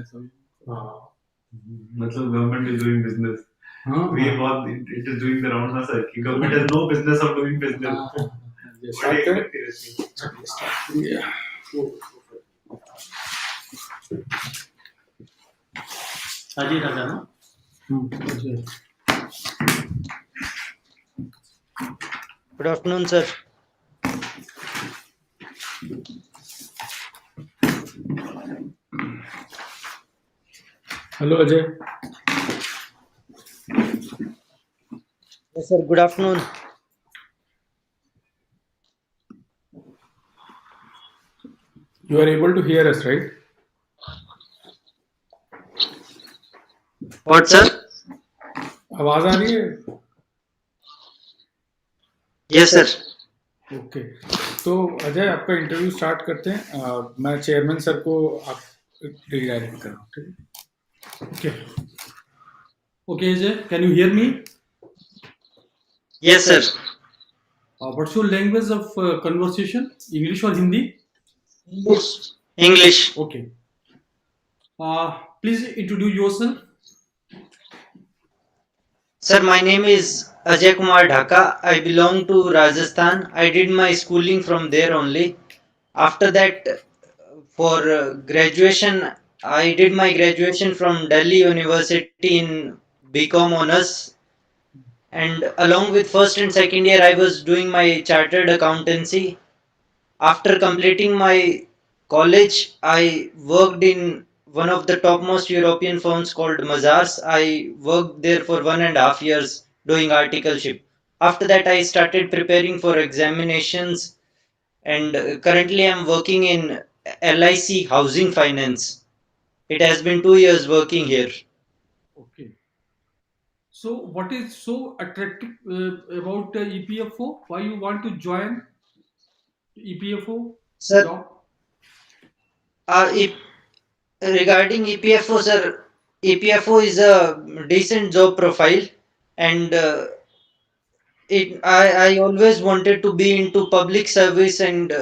business. मतलब government is doing business. We want it is doing the round ना sir. कि government has no business of doing business. बड़ी एक लगती रहती है. अजय दादा ना. Good afternoon, sir. Hello, Ajay. Yes, sir. Good afternoon. You are able to hear us, right? What, sir? आवाज आ रही है? Yes, sir. ओके, तो अजय आपका इंटरव्यू स्टार्ट करते हैं. मैं चेयरमैन सर को आप रिडायरेक्ट कर रहा हूँ. ठीक है. Okay Ajay, can you hear me? Yes, sir. What's your language of conversation? English or Hindi? English. Okay. Please introduce yourself. Sir, my name is Ajay Kumar Dhaka. I belong to Rajasthan. I did my schooling from there only. After that, for graduation, I did my graduation from Delhi University in BCom honors. And along with first and second year, I was doing my chartered accountancy. After completing my college, I worked in one of the topmost European firms called Mazars. I worked there for 1.5 years doing articleship. After that, I started preparing for examinations, and currently I'm working in LIC Housing Finance. It has been 2 years working here. Okay. So, what is so attractive about EPFO? Why you want to join EPFO Sir, job? Regarding EPFO, sir, EPFO is a decent job profile, and I always wanted to be into public service and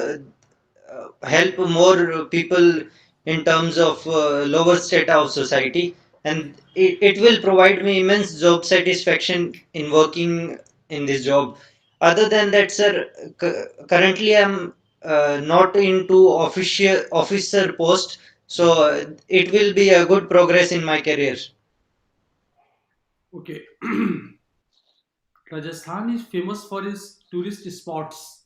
help more people in terms of lower strata of society, and it will provide me immense job satisfaction in working in this job. Other than that, sir, currently I'm not into officer post, so it will be a good progress in my career. Okay. Rajasthan is famous for its tourist spots.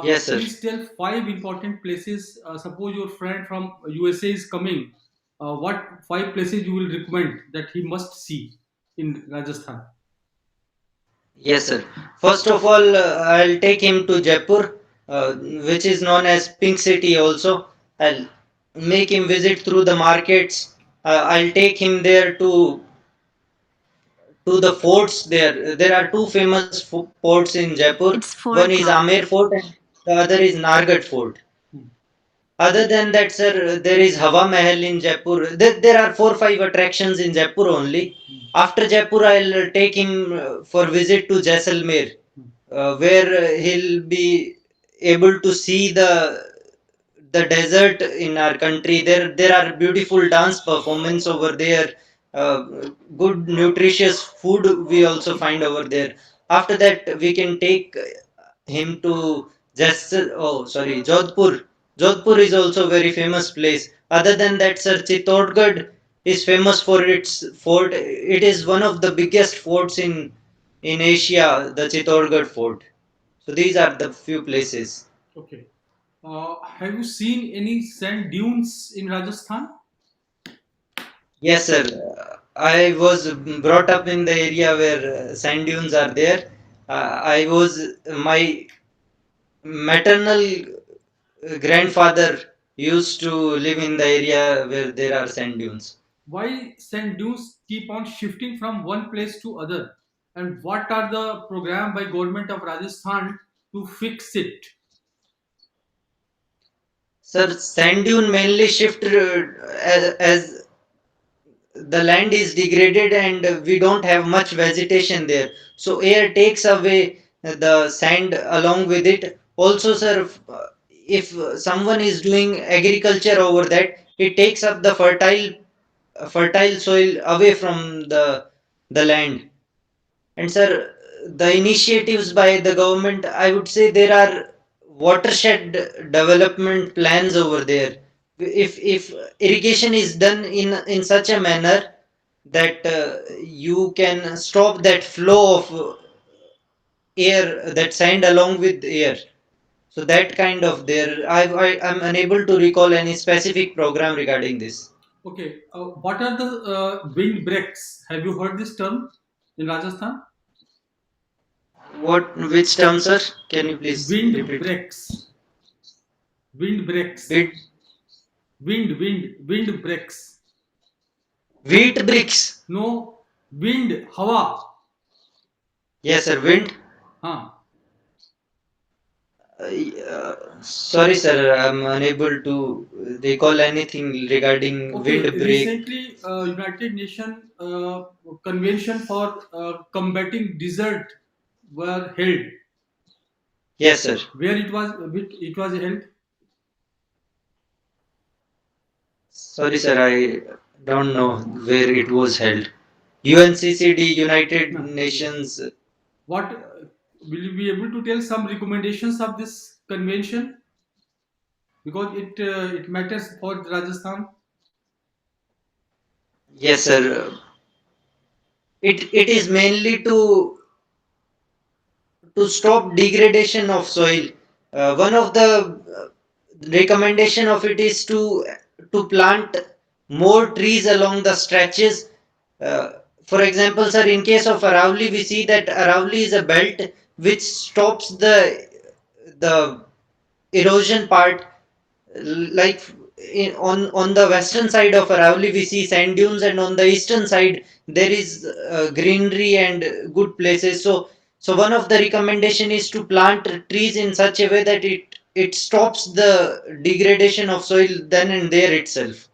Yes, sir. Please tell 5 important places. Suppose your friend from USA is coming. What 5 places you will recommend that he must see in Rajasthan? Yes, sir. First of all, I'll take him to Jaipur, which is known as Pink City also. I'll make him visit through the markets. I'll take him there to the forts there. There are 2 famous forts in Jaipur. One is Amer Fort and the other is Nargad Fort. Other than that, sir, there is Hawa Mahal in Jaipur. There are 4-5 attractions in Jaipur only. After Jaipur, I'll take him for visit to Jaisalmer, where he'll be able to see the desert in our country. There are beautiful dance performance over there. Good nutritious food we also find over there. After that, we can take him to Jodhpur. Jodhpur is also a very famous place. Other than that, sir, Chittorgarh is famous for its fort. It is one of the biggest forts in Asia, the Chittorgarh fort. So these are the few places. Okay. Have you seen any sand dunes in Rajasthan? Yes, sir. I was brought up in the area where sand dunes are there. My maternal grandfather used to live in the area where there are sand dunes. Why sand dunes keep on shifting from one place to other? And what are the program by government of Rajasthan to fix it? Sir, sand dune mainly shift as the land is degraded and we don't have much vegetation there. So air takes away the sand along with it. Also, sir, if someone is doing agriculture over that, it takes up the fertile soil away from the land. And sir, the initiatives by the government, I would say there are watershed development plans over there. If irrigation is done in such a manner that you can stop that flow of air, that sand along with air. So that kind of there, I'm unable to recall any specific program regarding this. Okay, what are the wind breaks? Have you heard this term in Rajasthan? Which term, sir? Can you please Wind repeat? breaks. Wind breaks. Wheat, Wind breaks. wheat bricks. No, wind, hawa. Yes, sir. Wind. Huh. Sorry, sir. I'm unable to recall anything regarding Okay, wind break. recently United Nations Convention for combating desert were held. Yes, sir. Where it was held? Sorry, sir. I don't know where it was held. UNCCD, United No. Nations. What will you be able to tell some recommendations of this convention? Because it matters for Rajasthan. Yes, sir. It is mainly to stop degradation of soil. One of the recommendation of it is to plant more trees along the stretches. For example, sir, in case of Aravalli, we see that Aravalli is a belt which stops the erosion part. Like on the western side of Aravalli, we see sand dunes, and on the eastern side there is greenery and good places. So one of the recommendation is to plant trees in such a way that it stops the degradation of soil then and there itself.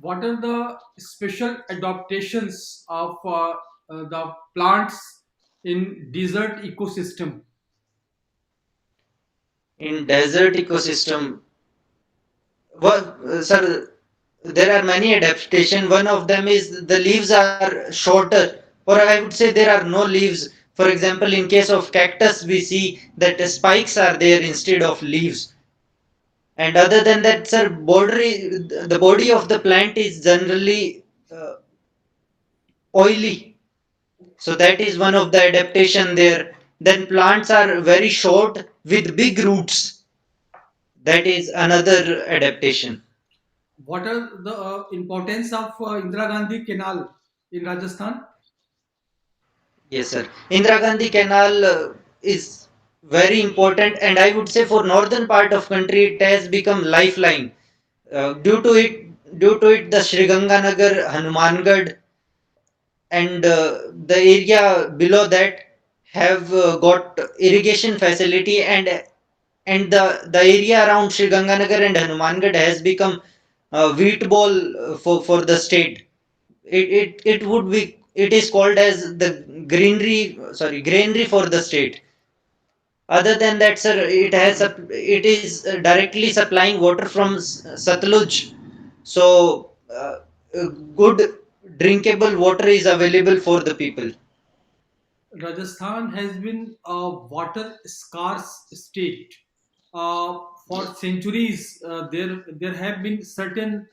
What are the special adaptations of the plants in desert ecosystem? In desert ecosystem, well, sir, there are many adaptation. One of them is the leaves are shorter, or I would say there are no leaves. For example, in case of cactus, we see that the spikes are there instead of leaves. And other than that, sir, the body of the plant is generally oily. So that is one of the adaptation there. Then plants are very short with big roots. That is another adaptation. What are the importance of Indira Gandhi Canal in Rajasthan? Yes, sir. Indira Gandhi Canal is very important, and I would say for northern part of country it has become lifeline. Due to it, the Sri Ganganagar, Hanumangad, and the area below that have got irrigation facility, and the area around Sri Ganganagar and Hanumangad has become wheat ball for the state. It would be, it is called as the granary for the state. Other than that, sir, it is directly supplying water from Satluj. So good drinkable water is available for the people. Rajasthan has been a water scarce state. For centuries, there have been certain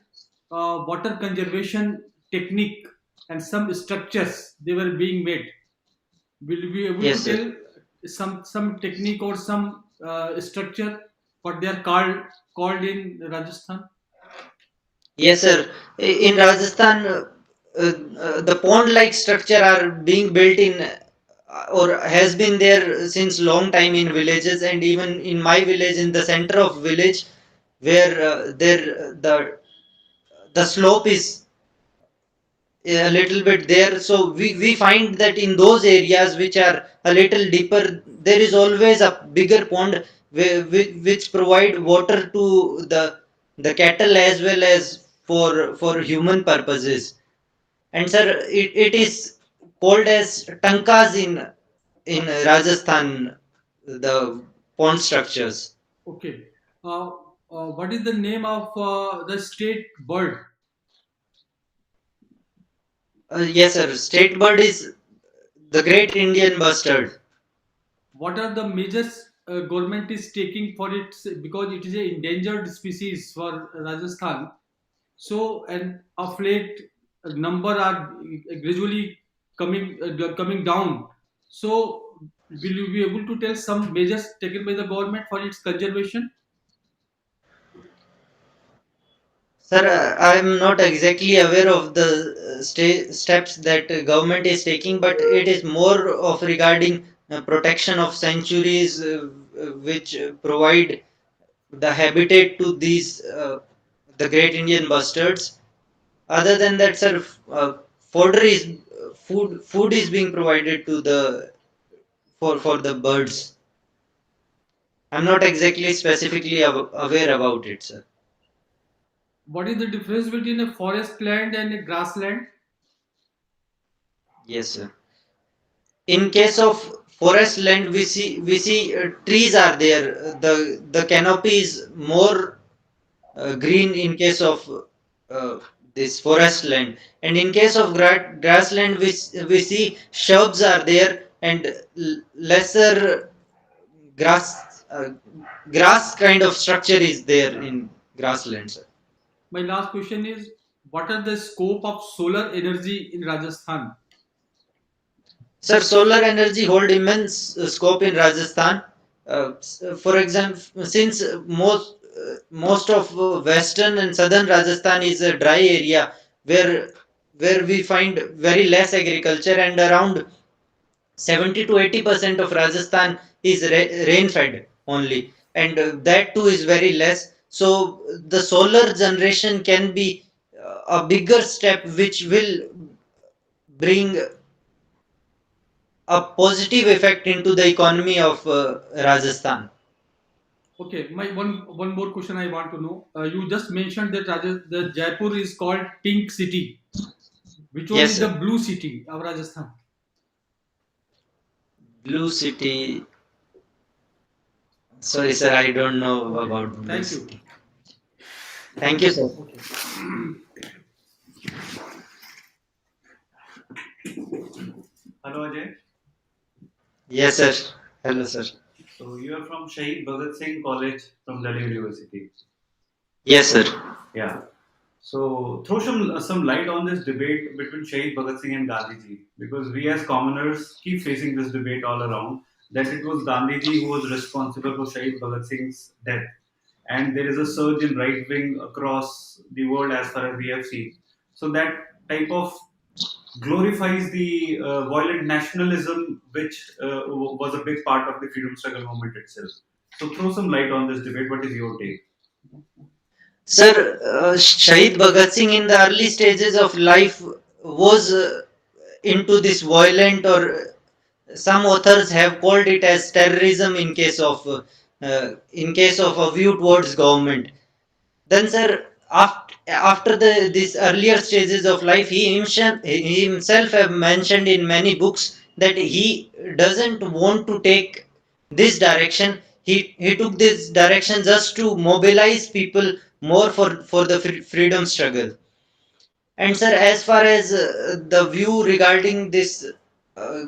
water conservation technique and some structures they were being made. Will you be able to Yes, sir. tell some technique or some structure what they are called in Rajasthan? Yes, sir. In Rajasthan, the pond-like structure are being built in or has been there since long time in villages, and even in my village, in the center of village, where there the slope is a little bit there. So we find that in those areas which are a little deeper, there is always a bigger pond which provide water to the cattle as well as for human purposes. And sir, it is called as tankas in Rajasthan, the pond structures. Okay. Uh, what is the name of the state bird? Yes, sir. State bird is the great Indian bustard. What are the measures government is taking for it, because it is a endangered species for Rajasthan? So, and of late, number are gradually coming down. So, will you be able to tell some measures taken by the government for its conservation? Sir, I am not exactly aware of the steps that government is taking, but it is more of regarding protection of sanctuaries which provide the habitat to these the great Indian bustards. Other than that, sir, fodder is food is being provided to the for the birds. I'm not exactly specifically aware about it, sir. What is the difference between a forest land and a grassland? Yes, sir. In case of forest land, we see trees are there. The canopy is more green in case of uh, this forest land, and in case of grassland, we see shrubs are there and lesser grass grass kind of structure is there in grasslands. My last question is, what are the scope of solar energy in Rajasthan? Sir, solar energy hold immense scope in Rajasthan. For example, since most of western and southern Rajasthan is a dry area where we find very less agriculture, and around 70 to 80% of Rajasthan is rain fed only, and that too is very less. So the solar generation can be a bigger step which will bring a positive effect into the economy of Rajasthan. Okay, my one more question I want to know. You just mentioned that the Jaipur is called Pink City. Which one Yes, is the sir. blue city of Rajasthan? Blue City. Sorry, sir, I don't know Okay, about Blue thank you. City. Thank you, sir. Okay. Hello, Ajay. Yes, sir. Hello, sir. So you are from Shahid Bhagat Singh College from Delhi University. Yes, sir. Yeah. So throw some light on this debate between Shahid Bhagat Singh and Gandhiji, because we as commoners keep facing this debate all around that it was Gandhiji who was responsible for Shahid Bhagat Singh's death, and there is a surge in right wing across the world as far as we have seen. So that type of glorifies the violent nationalism, which was a big part of the freedom struggle movement itself. So throw some light on this debate. What is your take? Sir, Shahid Bhagat Singh in the early stages of life was into this violent, or some authors have called it as terrorism in case of a view towards government. Then, sir, after these earlier stages of life, he himself have mentioned in many books that he doesn't want to take this direction. He took this direction just to mobilize people more for the freedom struggle. And sir, as far as the view regarding this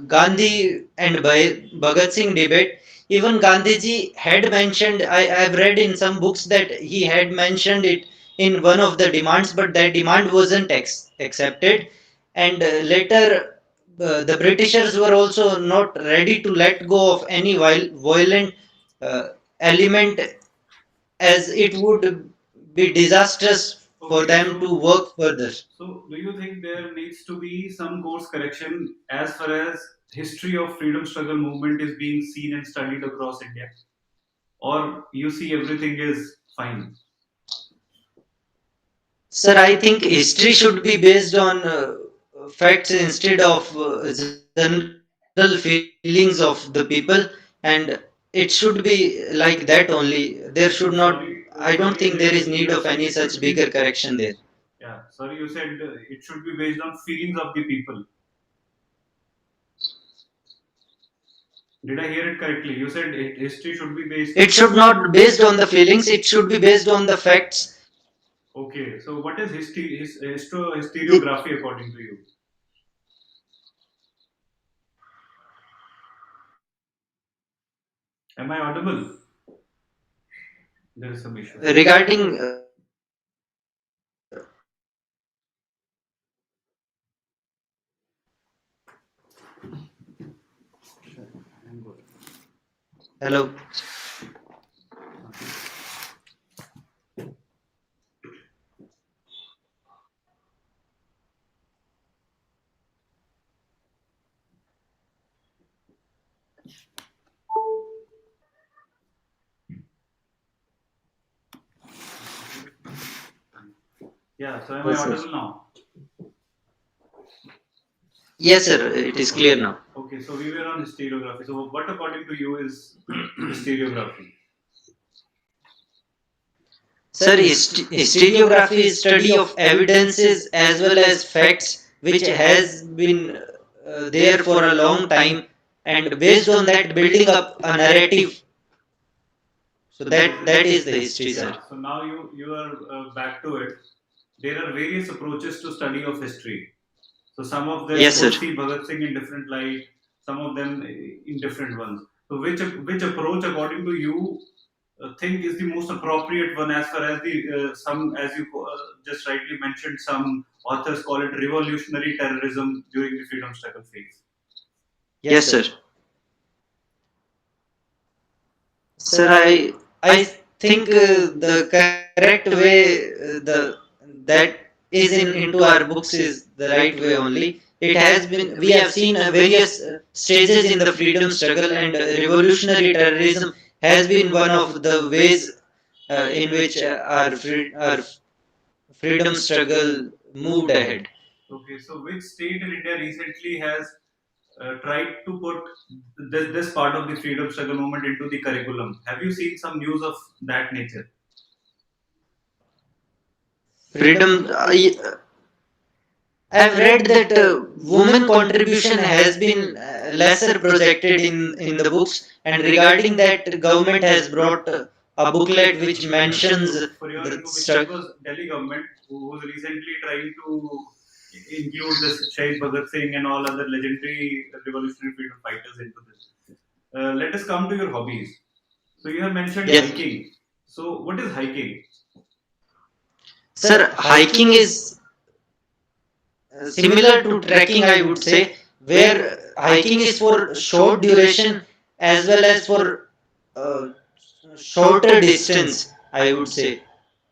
Gandhi and Bhagat Singh debate, even Gandhiji had mentioned, I've read in some books that he had mentioned it in one of the demands, but that demand wasn't accepted. And later, the Britishers were also not ready to let go of any violent uh, element, as it would be disastrous for Okay, them to work further. so do you think there needs to be some course correction as far as history of freedom struggle movement is being seen and studied across India, or you see everything is fine? Sir, I think history should be based on facts instead of general feelings of the people, and it should be like that only. There should not, I don't think there is need of any You such are saying bigger it should correction be. there. Yeah, sorry, you said it should be based on feelings of the people. Did I hear it correctly? You said history should be based. It should not be based on the feelings, it should be based on the facts. Okay, so what is historiography according to you? Am I audible? There is some issue. Regarding hello. Yeah, so am I audible now? Yes, sir, it is clear now. Okay, so we were on historiography. So what according to you is historiography? Sir, historiography is study of evidences as well as facts which has been there for a long time, and based on that building up a narrative. So that is the history, sir. Yeah, so now you are back to it. There are various approaches to study of history. So some of them Yes, sir. see Bhagat Singh in different light, some of them in different ones. So which approach according to you think is the most appropriate one, as far as the some, as you just rightly mentioned, some authors call it revolutionary terrorism during the freedom struggle phase. Yes, sir. Sir, I think the correct way the that is into our books is the right way only. It has been, we have seen various stages in the freedom struggle, and revolutionary terrorism has been one of the ways in which our freedom struggle moved ahead. Okay, so which state in India recently has tried to put this part of the freedom struggle movement into the curriculum? Have you seen some news of that nature? Freedom. I've read that women contribution has been lesser projected in the books, and regarding that, government has brought a booklet which mentions For your the information, it struggle. was Delhi government who was recently trying to include this Shahid Bhagat Singh and all other legendary revolutionary freedom fighters into this. Let us come to your hobbies. So you have mentioned Yes. hiking. So what is hiking? Sir, hiking is similar to trekking, I would say, where hiking is for short duration as well as for uh, shorter distance, I would say.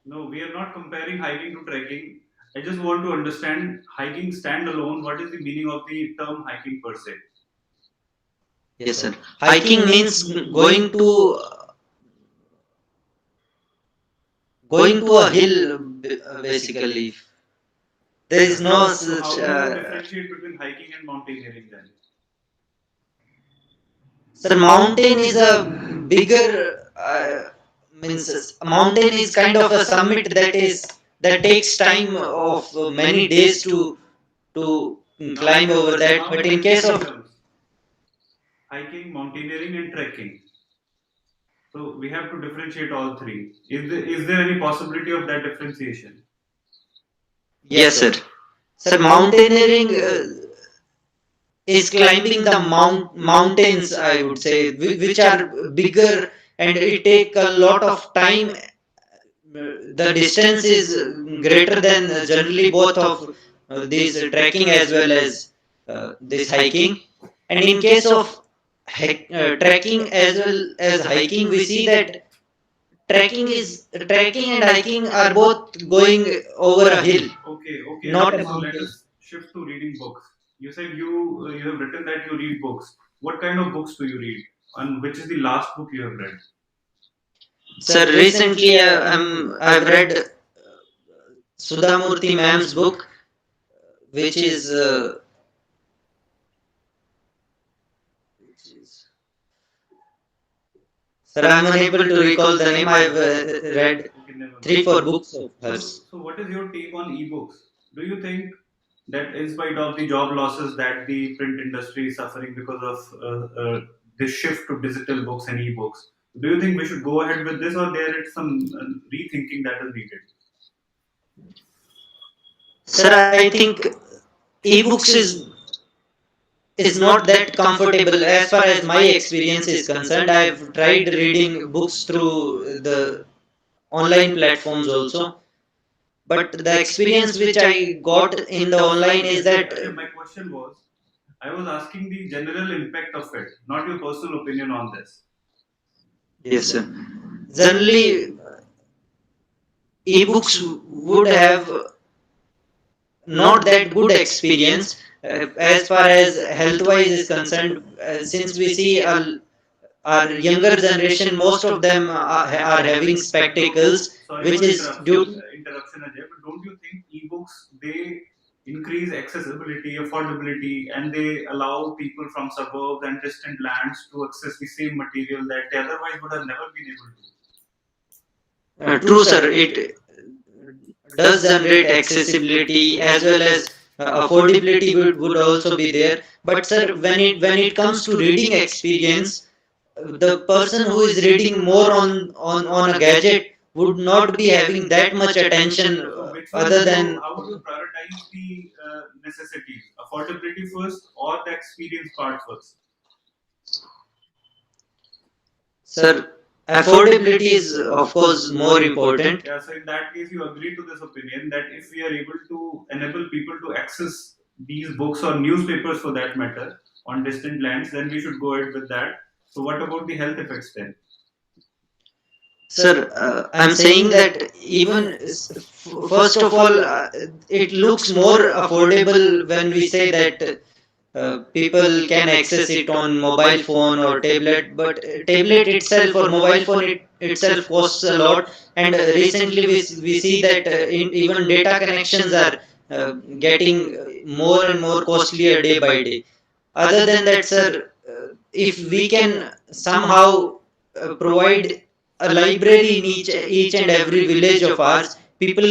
No, we are not comparing hiking to trekking. I just want to understand hiking standalone. What is the meaning of the term hiking per se? Yes, sir. Hiking means going to a hill, basically. There is no So such. how do you differentiate between hiking and mountaineering then? Sir, mountain is a bigger. Means a mountain is kind of a summit that takes time of many days to climb over that. But in case of hiking, mountaineering, and trekking. So we have to differentiate all three. Is there any possibility of that differentiation? yes, sir. Sir, mountaineering is climbing the mountains, I would say, which are bigger, and it take a lot of time. The distance is greater than generally both of these trekking as well as this hiking. And in case of trekking as well as hiking, we see that trekking and hiking are both going over a hill, Okay. not a So let mountain. us shift to reading books. You said you have written that you read books. What kind of books do you read? And which is the last book you have read? Sir, recently I've read Sudhamurthy ma'am's book, which is sir, I'm unable to recall the name. I've read Okay, never mind. 3 4 books of So, hers. so what is your take on ebooks? Do you think that in spite of the job losses that the print industry is suffering because of this shift to digital books and e-books. Do you think we should go ahead with this, or there is some rethinking that is needed? Sir, I think ebooks is not that comfortable as far as my experience is concerned. I've tried reading books through the online platforms also, but the experience which I got in the online is that My question was, I was asking the general impact of it, not your personal opinion on this. yes, sir. Generally, ebooks would have not that good experience as far as health wise is concerned, since we see our younger generation, most of them are having spectacles, Sorry which for is due to, interruption, Ajay, but don't you think ebooks, they increase accessibility, affordability, and they allow people from suburbs and distant lands to access the same material that they otherwise would have never been able to? true sir, it does generate accessibility as well as affordability would also be there. But sir, when it comes to reading experience, the person who is reading more on a gadget would not be having that much attention other than, How would you prioritize the necessities, affordability first or the experience part first? sir, affordability is of course more important. Yeah, so in that case, you agree to this opinion that if we are able to enable people to access these books or newspapers for that matter on distant lands, then we should go ahead with that. So, what about the health effects then? Sir, I'm saying that even first of all, it looks more affordable when we say that people can access it on mobile phone or tablet. But tablet itself or mobile phone itself costs a lot. And recently we see that even data connections are getting more and more costlier day by day. Other than that, sir, if we can somehow provide a library in each and every village of ours, people,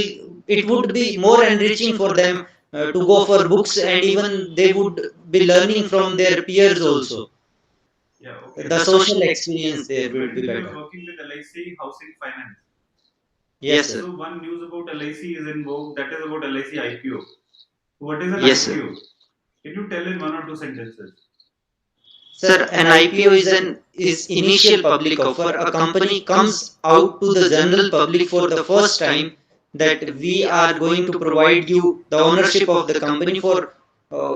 it would be more enriching for them to go for books, and even they would be learning from their peers also. Yeah, okay. The social experience there would be Currently, you are better. working with LIC Housing Finance. Yes, sir. So, one news about LIC is in vogue, that is about LIC IPO. What is an Yes, sir. IPO? Can you tell in one or two sentences? Sir, an IPO is initial public offer. A company comes out to the general public for the first time that we are going to provide you the ownership of the company for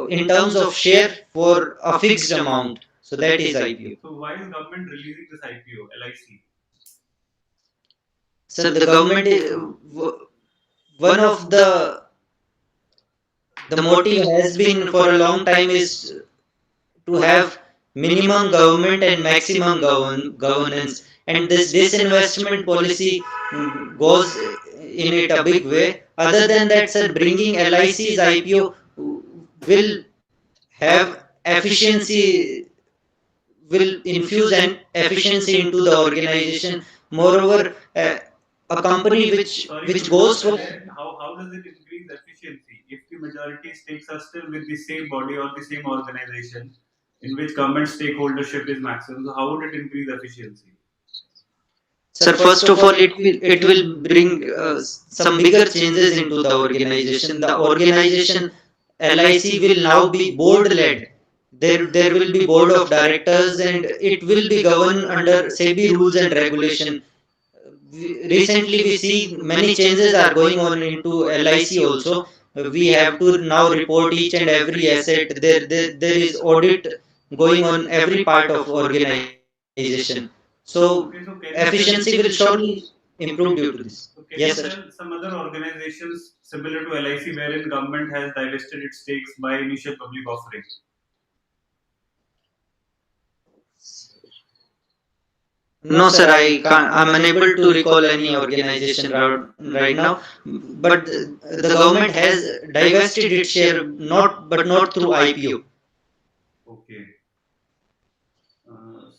in terms of share for a fixed amount. So that is IPO. So, why is government releasing this IPO, LIC? Sir, the government is, one of the motive has been for a long time is to have minimum government and maximum governance, and this disinvestment policy goes in it a big way. Other than that, sir, bringing LIC's IPO will have efficiency, will infuse an efficiency into the organization. Moreover, a company which goes for, How does it increase efficiency if the majority stakes are still with the same body or the same organization in which government stakeholdership is maximum? So how would it increase efficiency? sir, first of all, it will bring some bigger changes into the organization. The organization LIC will now be board led. There will be board of directors, and it will be governed under SEBI rules and regulation. Recently we see many changes are going on into LIC also. We have to now report each and every asset. There is audit going on every part of organization. So efficiency will surely improve due to this. So can Yes, you sir. tell some other organizations similar to LIC wherein government has divested its stakes by initial public offering? No, sir, I can't. I'm unable to recall any organization right now. But the government has divested its share, not through IPO. Okay.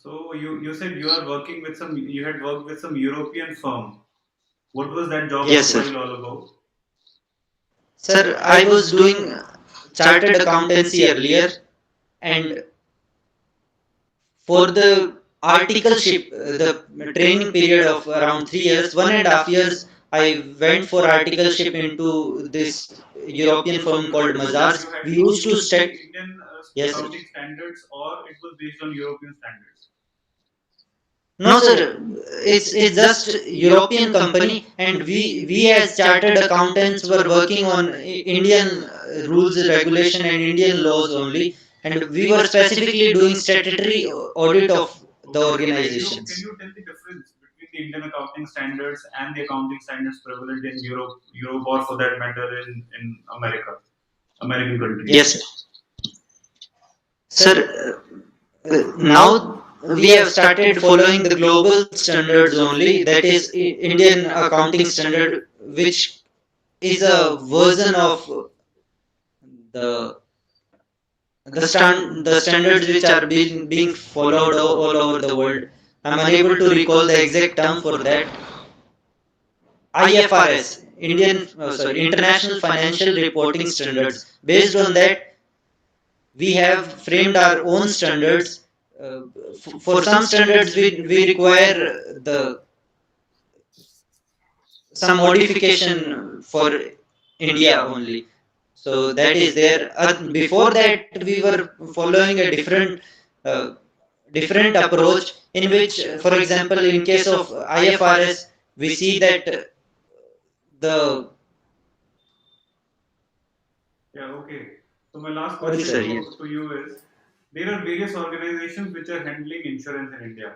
So you said you are working with some, you had worked with some European firm. What was that job Yes, sir. profile all about? Sir, I was doing chartered accountancy earlier, and for the articleship, the training period of around 3 years, 1.5 years, I went for articleship into this European firm called So Mazars. you had We to used to study study. Indian Yes, sir. accounting standards, or it was based on European standards? No, sir. It's just European company, and we as chartered accountants were working on Indian rules, regulation, and Indian laws only, and we were specifically doing statutory audit of the Okay, so can organizations. you tell the difference between the Indian accounting standards and the accounting standards prevalent in Europe, or for that matter in America, American countries? Yes, sir. Now we have started following the global standards only. That is Indian accounting standard, which is a version of the the standards which are being followed all over the world. I'm unable to recall the exact term for that. IFRS, International Financial Reporting Standards. Based on that, we have framed our own standards. For some standards, we require the some modification for India only. So that is there. Before that, we were following a uh, different approach in which, for example, in case of IFRS, we see that the Yeah, okay. So my last sorry, question sir. Yes. to you is: there are various organizations which are handling insurance in India.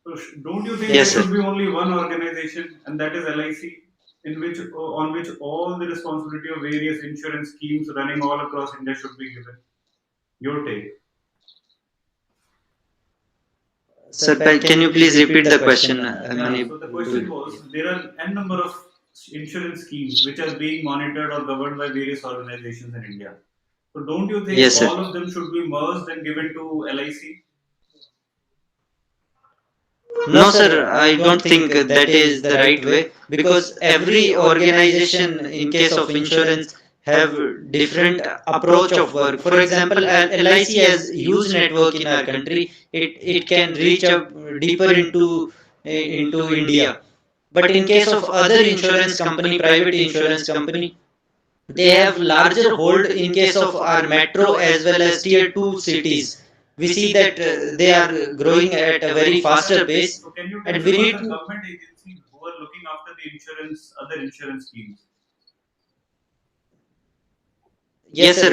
So don't you think Yes, there sir. should be only one organization, and that is LIC, in which on which all the responsibility of various insurance schemes running all across India should be given? Your take. Sir, can you please repeat the question? I'm Yeah. unable So the question to. was: there are n number of insurance schemes which are being monitored or governed by various organizations in India. So don't you think Yes, sir. all of them should be merged and given to LIC? No, sir, I don't think that is the right way, because every organization, in case of insurance, have different approach of work. For example, LIC has huge network in our country. It can reach up deeper into India. But in case of other insurance company, private insurance company, they have larger hold in case of our metro as well as tier 2 cities. We see that they are growing at a very faster pace, So can you tell and some we need other to. government agencies who are looking after the insurance, other insurance schemes? Yes, sir.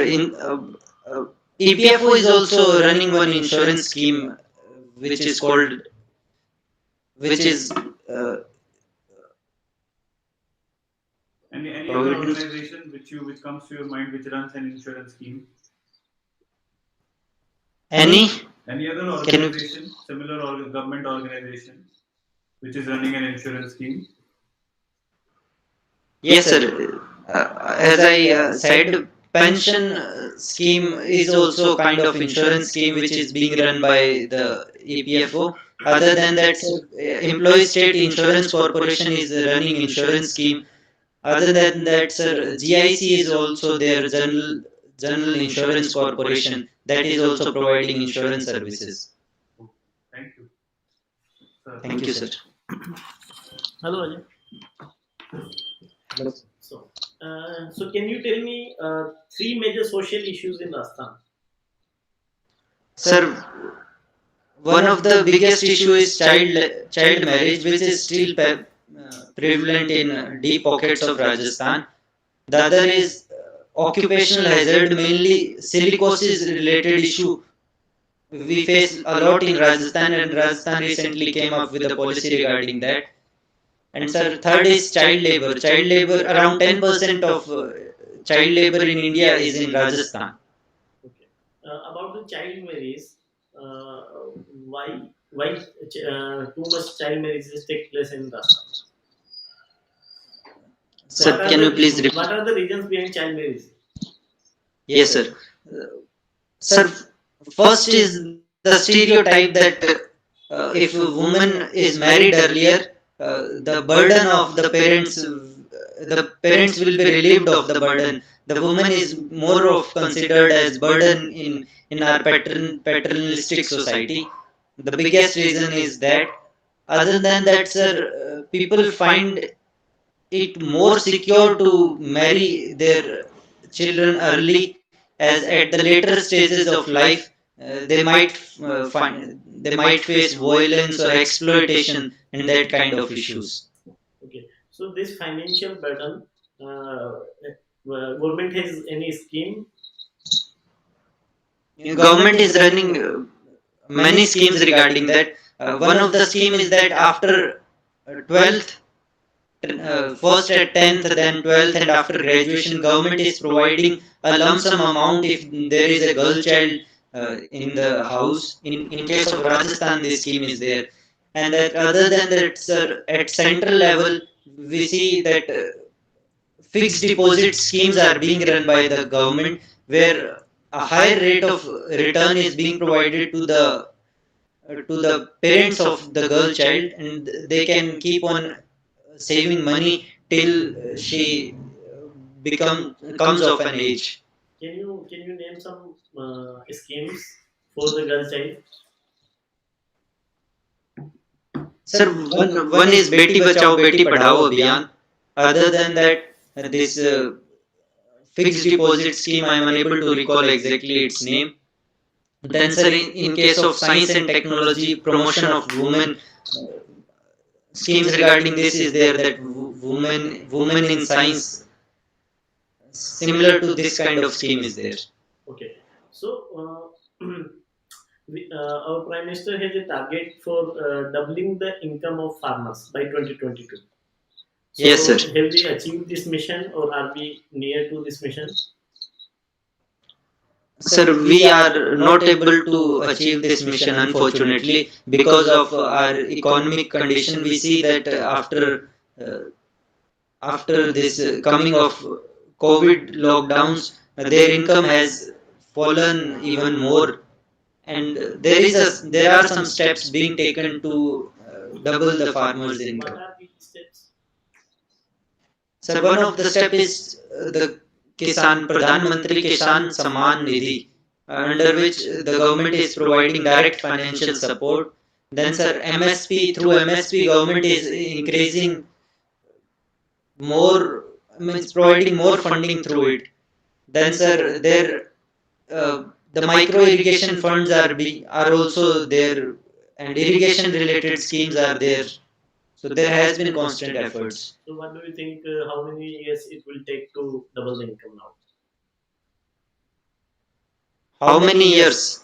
EPFO is also running one insurance scheme, which is called, which is Any other probably organization which comes to your mind which runs an insurance scheme? any. Any other Can you? organization, similar government organization, which is running an insurance scheme? Yes, sir. As I said, pension scheme is also kind of insurance scheme which is being run by the EPFO. Other than that, sir, Employee State Insurance Corporation is running insurance scheme. Other than that, sir, GIC is also their General Insurance Corporation that is also providing insurance services. Okay. Thank you. Sir. Thank you, sir. Hello, Ajay. So can you tell me three major social issues in Rajasthan? Sir, one of the biggest issue is child marriage, which is still prevalent in deep pockets of Rajasthan. The other is occupational hazard, mainly silicosis related issue. We face a lot in Rajasthan, and Rajasthan recently came up with a policy regarding that. And sir, third is child labor. Child labor, around 10% of child labor in India is in Rajasthan. Okay. About the child marriage, uh, why too much child marriages take place in Rajasthan? Sir, can you please repeat? What are the reasons behind child marriage? Yes, sir. Sir, first is the stereotype that if a woman is married earlier, the burden of the parents will be relieved of the burden. The woman is more of considered as burden in our paternalistic society. The biggest reason is that. Other than that, sir, people find it more secure to marry their children early, as at the later stages of life they might face violence or exploitation and that kind of issues. Okay. So this financial burden, government has any scheme? Government is running many schemes regarding that. One of the scheme is that after 12th, first at 10th, then 12th, and after graduation, government is providing a lump sum amount if there is a girl child in the house. In case of Rajasthan, this scheme is there. And that other than that, sir, at central level, we see that fixed deposit schemes are being run by the government, where a higher rate of return is being provided to the parents of the girl child, and they can keep on saving money till she become comes of an age. Can you name some schemes for the girl child? Sir, one is Beti Bachao Beti Padhao Abhiyan. Other than that, this fixed deposit scheme, I am unable to recall exactly its name. Then, sir, in case of science and technology, promotion of women, schemes regarding this is there, that women in science, similar to this kind of scheme is there. Okay. So our prime minister has a target for doubling the income of farmers by 2022. So Yes, sir. have we achieved this mission, or are we near to this mission? Sir, we are not able to achieve this mission, unfortunately, because of our economic condition. We see that uh, after this coming of COVID lockdowns, their income has fallen even more, and there are some steps being taken to double the farmers' What income. are the steps? So one of the step is the Pradhan Mantri Kisan Samman Nidhi, under which the government is providing direct financial support. Then, sir, MSP, through MSP, government is increasing more, means providing more funding through it. Then, sir, the micro irrigation funds are also there, and irrigation related schemes are there. So there has been constant efforts. So what do you think? How many years it will take to double the income now? How many years?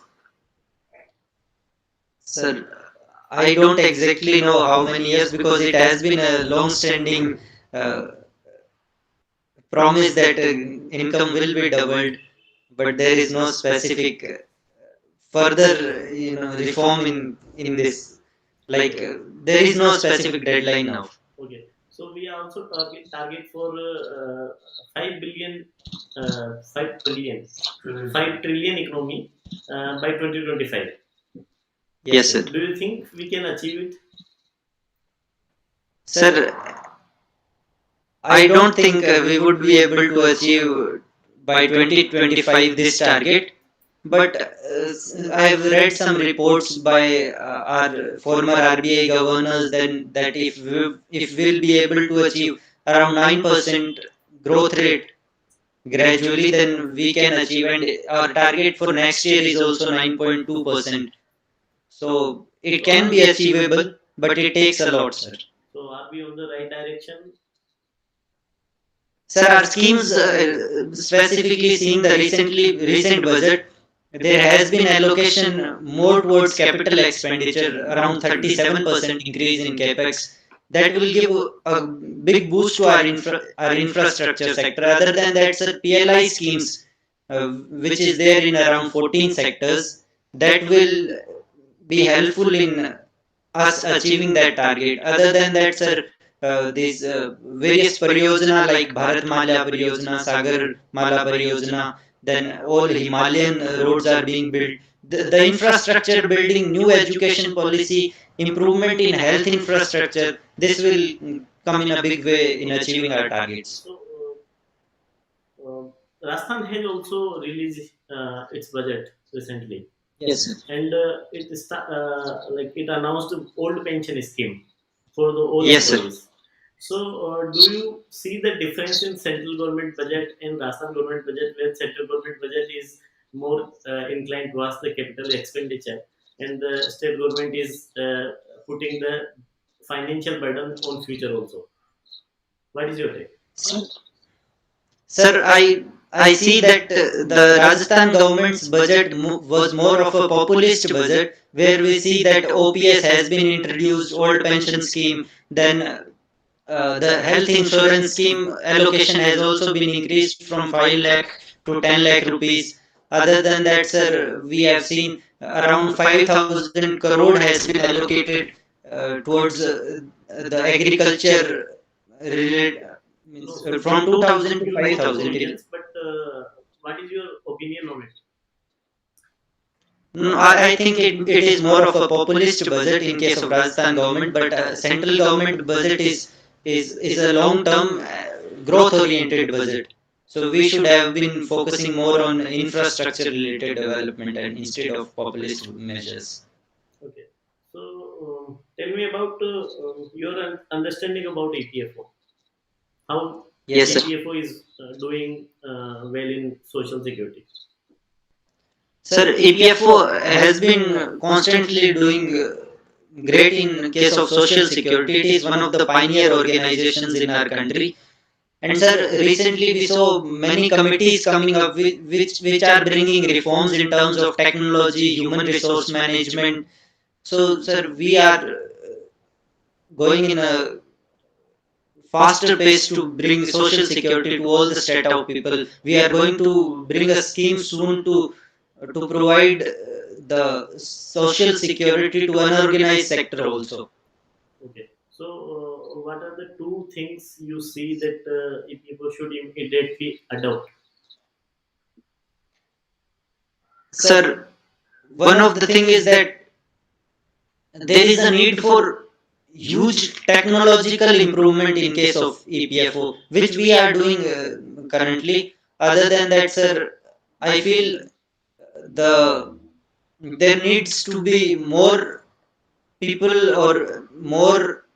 Sir, I don't exactly know how many years, because it has been a long-standing uh, promise that income will be doubled, but there is no specific further, reform in this. Like there is no specific deadline now. Okay. So we are also target for 5 billion, 5 trillion, 5 trillion economy by 2025. Yes, sir. Do you think we can achieve it? Sir, I don't think we would be able to achieve by 2025 this target. But I have read some reports by our former RBI governors then that if we'll be able to achieve around 9% growth rate gradually, then we can achieve, and our target for next year is also 9.2%. So it can be achievable, but it takes a lot, sir. So are we on the right direction? Sir, our schemes, specifically seeing the recent budget, there has been allocation more towards capital expenditure, around 37% increase in capex. That will give a big boost to our infrastructure sector. Other than that, sir, PLI schemes, which is there in around 14 sectors, that will be helpful in us achieving that target. Other than that, sir, these various pariyojana like Bharat Mala Pariyojana, Sagar Mala Pariyojana, then all Himalayan roads are being built. The infrastructure building, new education policy, improvement in health infrastructure, this will come in a big way in achieving our targets. So Rajasthan has also released its budget recently. Yes, sir. And like it announced old pension scheme for the all Yes, sir. employees. So, do you see the difference in central government budget and Rajasthan government budget, where central government budget is more inclined towards the capital expenditure, and the state government is putting the financial burden on future also? What is your take? Sir, I see that the Rajasthan government's budget was more of a populist budget, where we see that OPS has been introduced, old pension scheme, then the health insurance scheme allocation has also been increased from 5 lakh to 10 lakh rupees. Other than that, sir, we have seen around 5,000 crore has been allocated towards the agriculture related, No, means, sir, from 2000 to you know the 5,000. opinions, but what is your opinion on it? No, I think it is more of a populist budget in case of Rajasthan government, but central government budget is a long term growth oriented budget. So we should have been focusing more on infrastructure related development and instead of populist measures. Okay. So, tell me about your understanding about EPFO. How Yes, sir. EPFO is doing well in social security. Sir, EPFO has been constantly doing great in case of social security. It is one of the pioneer organizations in our country. And sir, recently we saw many committees coming up which are bringing reforms in terms of technology, human resource management. So, sir, we are going in a faster pace to bring social security to all the strata of people. We are going to bring a scheme soon to provide the social security to unorganized sector also. Okay. So, what are the two things you see that EPFO should immediately adopt? Sir, one of the thing is that there is a need for huge technological improvement in case of EPFO, which we are doing currently. Other than that, sir, I feel the there needs to be more people or more,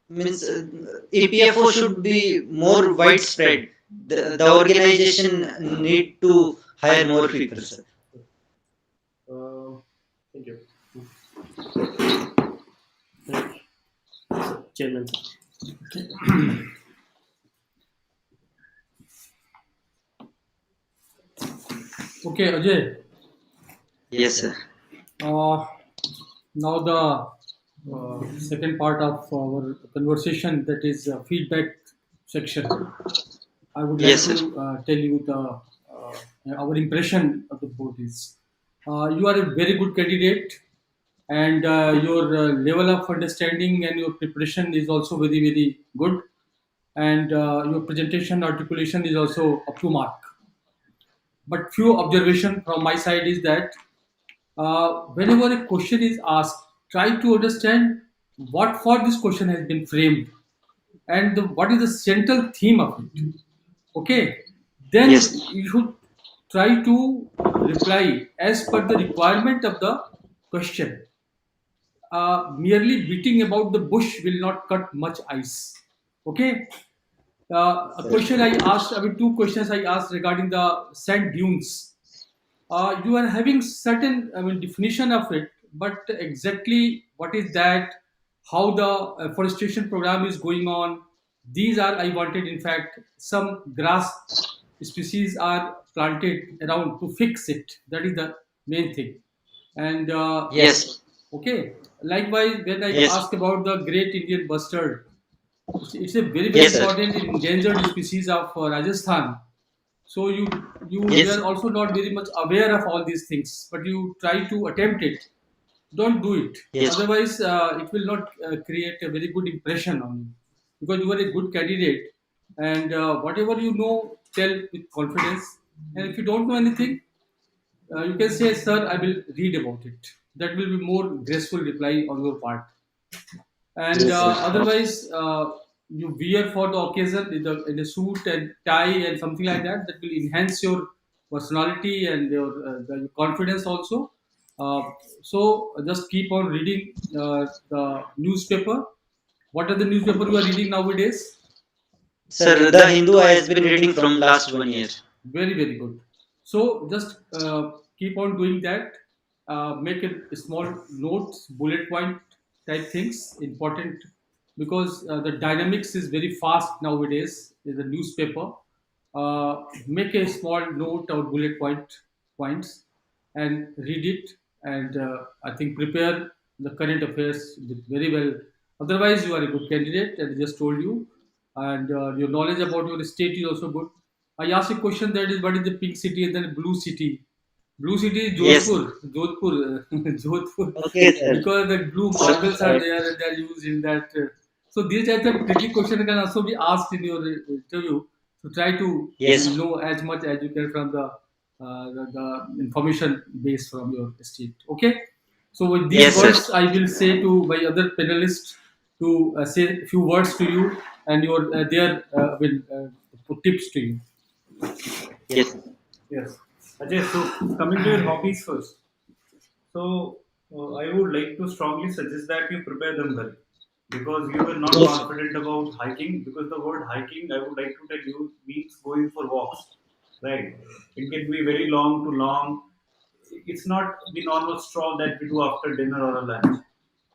means EPFO should be more widespread. The organization need to hire more people, sir. Thank you. Chairman. Okay, Ajay. Yes, sir. Now the second part of our conversation, that is feedback section. I would like Yes, to sir. tell you the our impression of the board is you are a very good candidate, and your level of understanding and your preparation is also very very good, and your presentation articulation is also up to mark. But few observation from my side is that whenever a question is asked, try to understand what for this question has been framed, and what is the central theme of it. Okay, then Yes. you should try to reply as per the requirement of the question. Merely beating about the bush will not cut much ice. Okay, a question I asked, I mean, two questions I asked regarding the sand dunes. You are having certain, I mean, definition of it, but exactly what is that, how the afforestation program is going on, these are, I wanted, in fact, some grass species are planted around to fix it. That is the main thing. And Yes. okay, likewise, when I Yes. ask about the great Indian bustard, it's a very very Yes, sir. important endangered species of Rajasthan. So you Yes. are also not very much aware of all these things, but you try to attempt it. Don't do it. Yes. Otherwise, it will not create a very good impression on you, because you are a good candidate, and whatever you know, tell with confidence. And if you don't know anything, you can say, "Sir, I will read about it." That will be more graceful reply on your part. And Yes, sir. otherwise, you wear for the occasion in a suit and tie and something like that, that will enhance your personality and the confidence also. So just keep on reading the newspaper. What are the newspaper you are reading nowadays? Sir, the Hindu I has been reading from last 1 year. Very good. So just keep on doing that. Make a small notes, bullet point type things important, because the dynamics is very fast nowadays in the newspaper. Make a small note or bullet points and read it, and I think prepare the current affairs very well. Otherwise, you are a good candidate, and I just told you, and your knowledge about your state is also good. I asked a question, that is, what is the pink city and then blue city? Blue city is Yes. Jodhpur, Jodhpur, Okay, sir. because the blue marbles are there and they are used in that. So these types of tricky questions can also be asked in your interview. So try to Yes. know as much as you can from the information based from your state. Okay. So with these Yes, sir. words, I will say to my other panelists to say a few words to you, and your their will put tips to you. Yes. Yes. Ajay, so coming to your hobbies first. So I would like to strongly suggest that you prepare them well, because you were not Yes. confident about hiking, because the word hiking, I would like to tell you, means going for walks, right? It can be very long to long. It's not the normal stroll that we do after dinner or a lunch,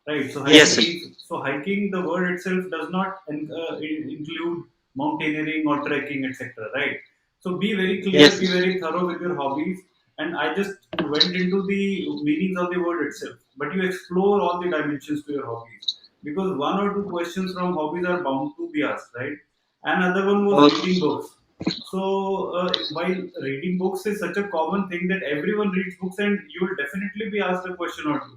right? So Yes, hiking, sir. hiking, the word itself does not include mountaineering or trekking, etc., right? So be very clear, Yes. be very thorough with your hobbies. And I just went into the meanings of the word itself, but you explore all the dimensions to your hobbies, because one or two questions from hobbies are bound to be asked, right? Another one was Okay. reading books. So while reading books is such a common thing that everyone reads books, and you will definitely be asked a question or two.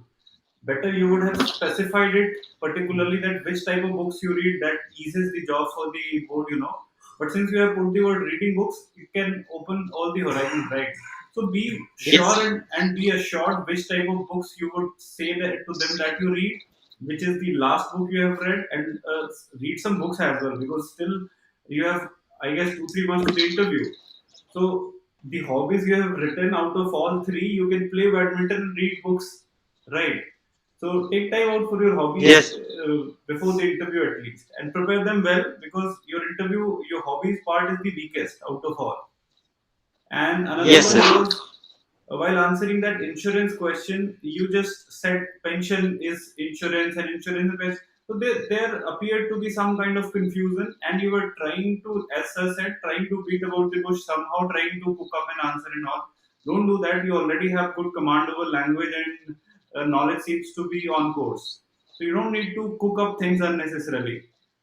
Better you would have specified it particularly, that which type of books you read, that eases the job for the board, you know. But since you have put the word reading books, it can open all the horizons, right? So be Yes. sure and be assured which type of books you would say that to them that you read, which is the last book you have read, and read some books as well, because still you have, I guess, 2 3 months to the interview. So the hobbies you have written, out of all three, you can play badminton and read books, right? So take time out for your hobbies Yes. before the interview at least, and prepare them well, because your hobbies part is the weakest out of all. And another Yes, one sir. was, while answering that insurance question, you just said pension is insurance and insurance is best. So there appeared to be some kind of confusion, and you were trying to, as I said, trying to beat about the bush, somehow trying to cook up an answer and all. Don't do that. You already have good command over language, and knowledge seems to be on course. So you don't need to cook up things unnecessarily.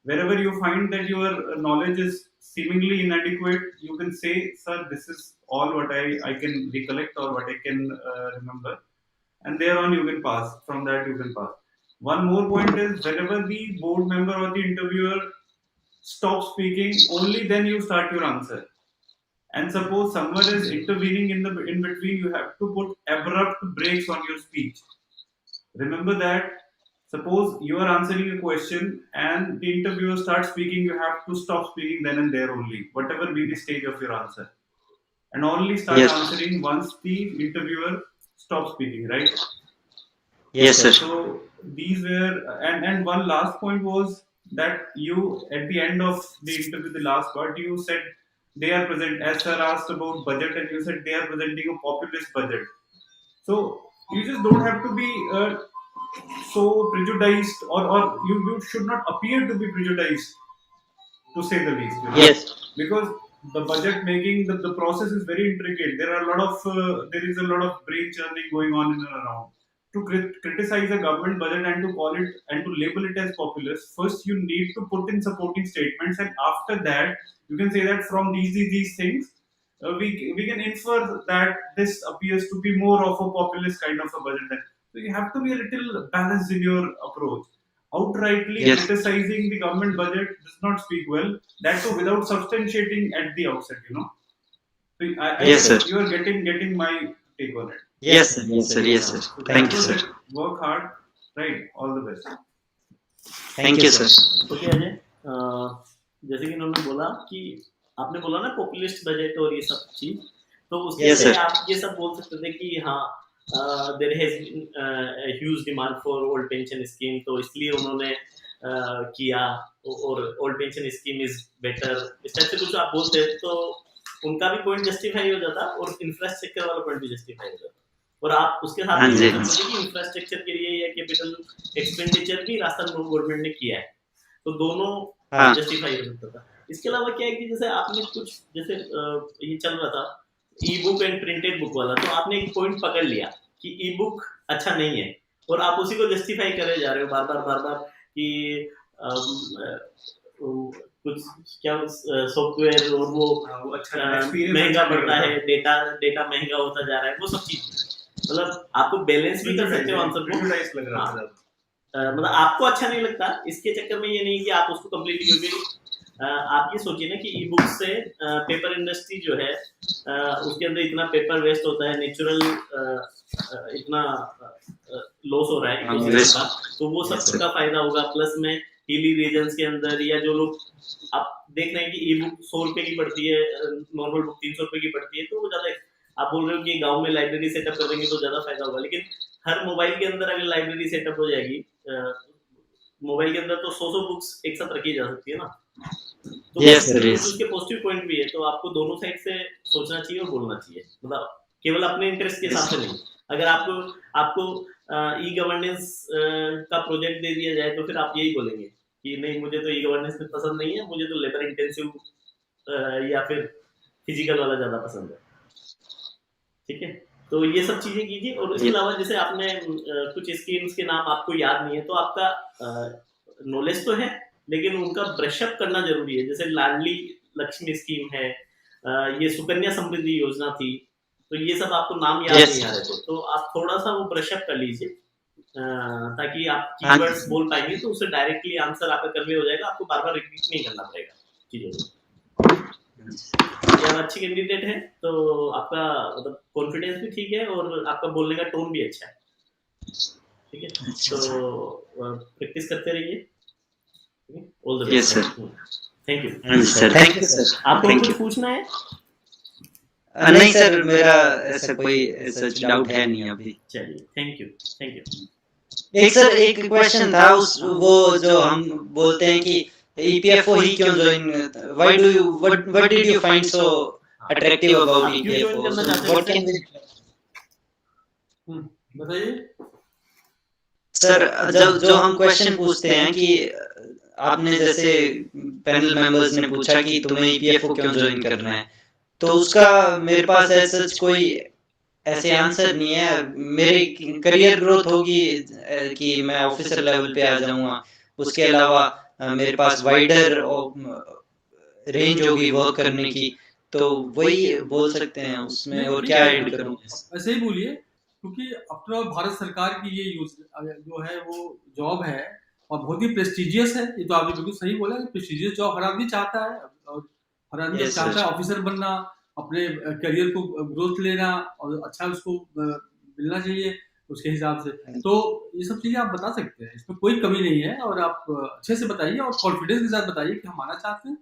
Wherever you find that your knowledge is seemingly inadequate, you can say, "Sir, this is all what I can recollect or what I can remember," and thereon you can pass. From that, you can pass. One more point is, whenever the board member or the interviewer stops speaking, only then you start your answer. And suppose someone is intervening in between, you have to put abrupt breaks on your speech. Remember that. Suppose you are answering a question and the interviewer starts speaking, you have to stop speaking then and there only, whatever be the stage of your answer, and only start Yes. answering once the interviewer stops speaking, right? Yes, sir. So these were, and one last point was that you, at the end of the interview, the last part, you said they are present. As sir asked about budget, and you said they are presenting a populist budget. So you just don't have to be so prejudiced, or you should not appear to be prejudiced, to say the least, you know. Yes. Because the budget making, the process is very intricate. There is a lot of brain churning going on in and around. To criticize a government budget and to call it and to label it as populist, first you need to put in supporting statements, and after that you can say that from these things, we can infer that this appears to be more of a populist kind of a budget. So you have to be a little balanced in your approach. Outrightly Yes. criticizing the government budget does not speak well. That too without substantiating at the outset, you know. So I Yes, sir. guess you are getting my take on it. Yes, sir. Yes, sir. Yes, sir. So Thank that you, was sir. it. Work hard, right? All the best. Thank you, sir. Okay Ajay, जैसे कि इन्होंने बोला कि आपने बोला ना populist budget और ये सब चीज, तो उसके Yes, लिए sir. आप ये सब बोल सकते थे कि हाँ there has been huge demand for old pension scheme, तो इसलिए उन्होंने किया, और old pension scheme is better, इस टाइप से कुछ आप बोलते हैं तो उनका भी पॉइंट जस्टिफाई हो जाता और इंफ्रास्ट्रक्चर वाला पॉइंट भी जस्टिफाई हो जाता। और आप उसके साथ हाँ ये जी। बोल सकते थे कि इंफ्रास्ट्रक्चर के लिए या कैपिटल एक्सपेंडिचर भी राजस्थान गवर्नमेंट ने किया है, तो दोनों हाँ। जस्टिफाई हो सकता था। इसके अलावा क्या है कि जैसे आपने कुछ जैसे ये चल रहा था ई बुक एंड प्रिंटेड बुक वाला, तो आपने एक पॉइंट पकड़ लिया कि ई बुक अच्छा नहीं है, और आप उसी को जस्टिफाई करे जा रहे हो बार बार कि कुछ क्या सॉफ्टवेयर और वो अच्छा महंगा पड़ता है, डेटा महंगा होता जा रहा है, वो सब चीज मतलब आपको बैलेंस भी कर सकते हो आंसर को। लग रहा था। मतलब आपको अच्छा नहीं लगता, इसके चक्कर में ये नहीं कि आप उसको कम्प्लीटली, क्योंकि आप ये सोचिए ना कि ई बुक से पेपर इंडस्ट्री जो है उसके अंदर इतना पेपर वेस्ट होता है, नेचुरल इतना लॉस हो रहा है इकोसिस्टम का, तो वो सब का फायदा होगा। प्लस में हिली रीजन्स के अंदर या जो लोग आप देख रहे हैं कि ई बुक 100 रुपए की पड़ती है, नॉर्मल बुक 300 रुपए की पड़ती है, तो वो ज्यादा, आप बोल रहे हो कि गांव में लाइब्रेरी सेटअप कर देंगे तो ज्यादा फायदा होगा, लेकिन हर मोबाइल के अंदर अगर लाइब्रेरी सेटअप हो जाएगी, मोबाइल के अंदर तो 100 बुक्स एक साथ रखी जा सकती है ना, तो Yes, sir, yes. उसके पॉजिटिव पॉइंट भी है, तो आपको दोनों साइड से सोचना चाहिए और बोलना चाहिए, मतलब केवल अपने इंटरेस्ट के हिसाब से नहीं। अगर आपको ई गवर्नेंस का प्रोजेक्ट दे दिया जाए तो फिर आप यही बोलेंगे कि नहीं मुझे तो ई गवर्नेंस में पसंद नहीं है, मुझे तो लेबर इंटेंसिव या फिर फिजिकल वाला ज्यादा पसंद है, ठीक है। तो ये सब चीजें कीजिए, और इसके अलावा जैसे आपने कुछ स्कीम्स के नाम आपको याद नहीं है, तो आपका नॉलेज तो है लेकिन उनका ब्रशअप करना जरूरी है। जैसे लाडली लक्ष्मी स्कीम है, ये सुकन्या समृद्धि योजना थी, तो ये सब आपको नाम याद नहीं आ रहे थे, तो आप थोड़ा सा वो ब्रशअप कर लीजिए, ताकि आप कीवर्ड्स बोल पाएंगे तो उससे डायरेक्टली आंसर आपका कन्वे हो जाएगा, आपको बार बार रिपीट नहीं करना पड़ेगा चीजों को। आप अच्छी कैंडिडेट है तो आपका मतलब कॉन्फिडेंस भी ठीक है और आपका बोलने का टोन भी अच्छा है, ठीक है। तो प्रैक्टिस करते रहिए, all the best. Yes, sir. Thank you sir, thank you sir. आपको Thank कुछ you. पूछना है? नहीं सर, मेरा ऐसा कोई सच डाउट है नहीं अभी। चलिए, थैंक यू थैंक यू। एक सर एक क्वेश्चन था, उस वो जो हम बोलते हैं कि ईपीएफओ ही क्यों join, why do you what did you find so attractive about आप क्यों ज्वाइन ईपीएफओ, करना चाहते हैं? What can be. बताइए सर, जब जो हम क्वेश्चन पूछते हैं कि आपने जैसे पैनल मेंबर्स ने पूछा कि तुम्हें ईपीएफओ क्यों ज्वाइन करना है, तो उसका मेरे पास ऐसा कोई ऐसे आंसर नहीं है। मेरी करियर ग्रोथ होगी कि मैं ऑफिसर लेवल पे आ जाऊंगा, उसके अलावा मेरे पास वाइडर रेंज होगी वर्क करने की, तो वही बोल सकते हैं उसमें, और क्या ऐड करूं? ऐसे ही बोलिए, क्योंकि आफ्टर ऑल भारत सरकार की ये योजना जो है वो जॉब है और बहुत ही प्रेस्टिजियस है। ये तो आपने बिल्कुल सही बोला, प्रेस्टिजियस जॉब हर आदमी चाहता है, और हर आदमी Yes, चाहता sir. है ऑफिसर बनना, अपने करियर को ग्रोथ लेना, और अच्छा उसको मिलना चाहिए उसके हिसाब से। तो ये सब चीजें आप बता सकते हैं, इसमें कोई कमी नहीं है, और आप अच्छे से बताइए और कॉन्फिडेंस के साथ बताइए कि हम आना चाहते हैं,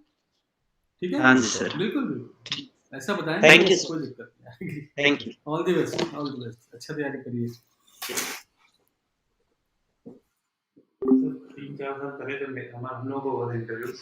ठीक है। हाँ जी सर, बिल्कुल बिल्कुल ऐसा बताएं, Thank you, कोई दिक्कत नहीं। Thank you. All the best, all the best, अच्छा तैयारी करिए। 3-4 साल पहले जब हम लोगों को इंटरव्यू